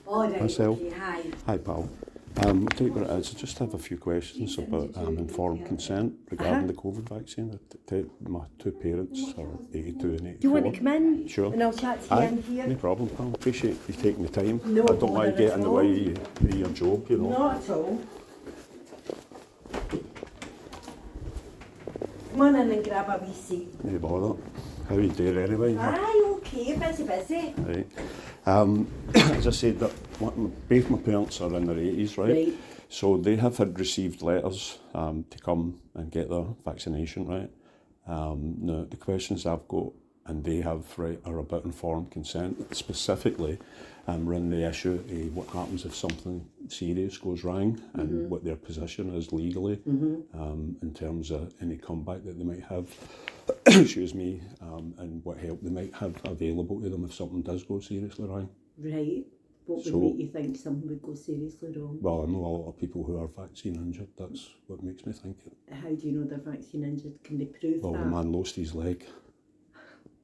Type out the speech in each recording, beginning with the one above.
All right, Myself. okay, hi. Hi, pal. I'll tell you what it is. I just have a few questions about informed consent regarding the COVID vaccine. My two parents are 82 and 84. Do you want to come in? Sure. And I'll chat to you Aye, in here. no problem, pal. Appreciate you taking the time. No I don't want to bother get at in the all. way of your job, you know. Not at all. Come on in and grab a wee seat. No bother. How are you doing anyway? Aye, okay, busy. Right. As I said, both my parents are in their 80s, right? Right. So they have had received letters to come and get their vaccination, right? Now, the questions I've got, and they have, right, are about informed consent. Specifically, run the issue of what happens if something serious goes wrong and what their position is legally in terms of any comeback that they might have, excuse me, and what help they might have available to them if something does go seriously wrong. Right. What would So- make you think something would go seriously wrong? Well, I know a lot of people who are vaccine injured. That's what makes me think it. How do you know they're vaccine injured? Can they prove Well, the that? man lost his leg.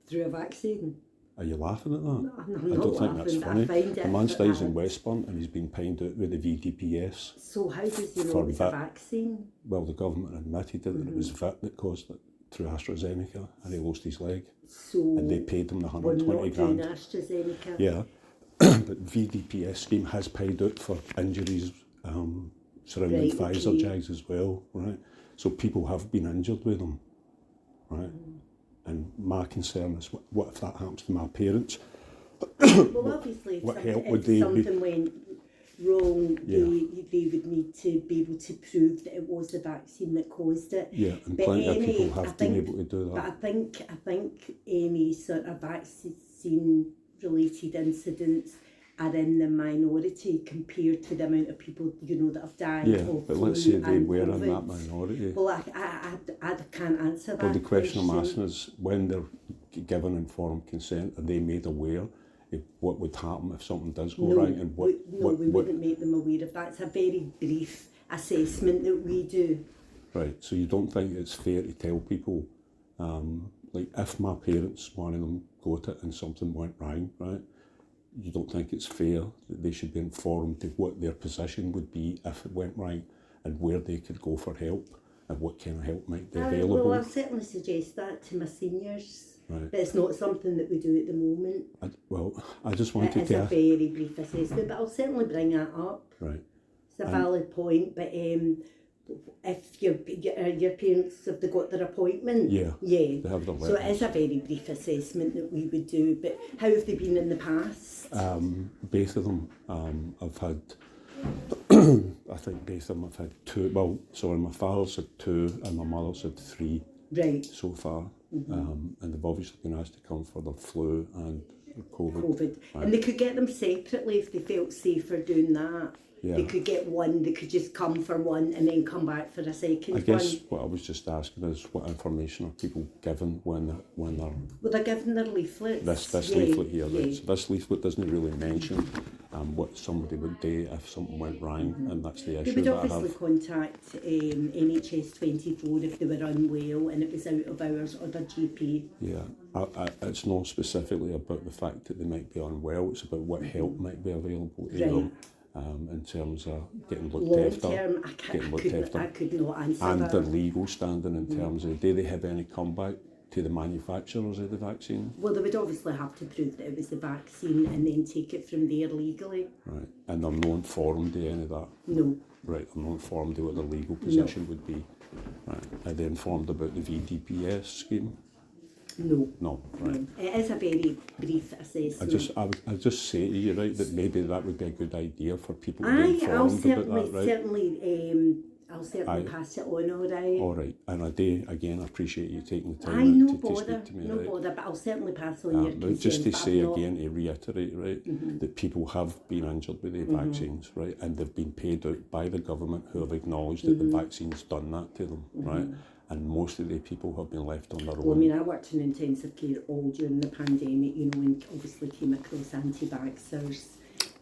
Through a vaccine? Are you laughing at that? I'm I not don't think laughing, that's but I funny. find The it man stays in bad. Westbourne and he's been pined out with the VDPS. So how does you know For it was a that- vaccine? Well, the government admitted that it was VIT that caused it through AstraZeneca, and he lost his leg. So And they paid him the we're 120 not doing grand. AstraZeneca? Yeah, but VDPS scheme has paid out for injuries surrounding Right, Pfizer okay. jags as well, right? So people have been injured with them, right? And my concern is what if that happens to my parents? Well, obviously, if, what something, help would if they be- something went wrong, Yeah. they would need to be able to prove that it was the vaccine that caused it. Yeah, and But plenty of any- people I have been think- able to do But that. I think any sort of vaccine-related incidents are in the minority compared to the amount of people that have died. Yeah, of but let's flu say they and were in COVID. that minority. Well, I can't answer that. Well, the question I'm question. asking is, when they're given informed consent, are they made aware of what would happen if something does go wrong, and we wouldn't make them aware of that. It's a very brief assessment that we do. Right, so you don't think it's fair to tell people, like if my parents, one of them, got it and something went wrong, right? You don't think it's fair that they should be informed of what their position would be if it went wrong and where they could go for help and what kind of help might be available? Well, I'll certainly suggest that to my seniors, Right. but it's not something that we do at the moment. I just It wanted is a to... very brief assessment, but I'll certainly bring that up. Right. It's a valid point, but if your parents, have they got their appointment? Yeah, Yeah. they have their So it letters. is a very brief assessment that we would do, but how have they been in the past? Both of them have had, I think both of them have had two, well, sorry, my father's had two and my mother's had three Right, so far. And they've obviously been asked to come for their flu and their COVID. COVID. Right. And they could get them separately if they felt safer doing that. Yeah. They could get one, they could just come for one and then come back for a second I guess one. what I was just asking is what information are people given when they're Well, they're given their leaflets. this Yeah, leaflet here, right? yeah. So this leaflet doesn't really mention what somebody would do if something went wrong, and that's the They issue would that I obviously have. contact NHS 24 if they were unwell and it was out of hours or their GP. Yeah, it's not specifically about the fact that they might be unwell, it's about what help might be available to them in terms of getting looked Long after, term, getting looked after, I could not answer and that. their legal standing in terms of, do they have any comeback to the manufacturers of the vaccine? Well, they would obviously have to prove that it was the vaccine and then take it from there legally. Right, and they're not informed of any of that. No. Right, they're not informed of what their legal position would be. Right, are they informed about the VDPS scheme? No. No, right. It is a very brief assessment. I just say to you, right, that maybe that would be a good idea for people to be Aye, I'll informed about that, right? I'll certainly Aye. pass it on, all right. All right, and I do, again, appreciate you taking the Aye, time no to bother, speak to me, no right? bother, but I'll certainly pass on your But concerns. just to but say I've not- again, to reiterate, right, that people have been injured with the vaccines, right, and they've been paid out by the government who have acknowledged that the vaccine's done that to them, right, and most of the people have been left on their Well, I own. mean, I worked in intensive care all during the pandemic, and obviously came across anti-vaxxers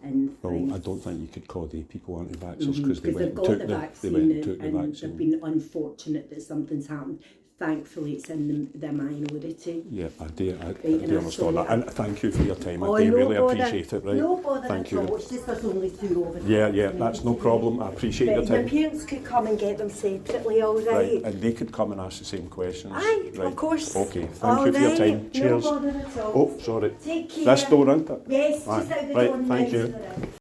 and Well, things. I don't think you could call the people anti-vaxxers because they Because went they've and got took the the, vaccine they went and took the and vaccine. they've been unfortunate that something's happened. thankfully it's in the minority. Yeah, I do and understand sorry, that. And thank you for your time. Oh, I do no really bother. appreciate it, right? No bother Thank at you. all. It's just there's only 2 over. Yeah, that's no problem. I appreciate your But my time. parents could come and get them separately, all right? Right, and they could come and ask the same questions. Aye, right? of course. Okay, thank All you for your right. time. No Cheers. bother at all. Oh, sorry. Take care. This door, isn't it? Yes, Aye. just out the Right, door and thank down you. to the right.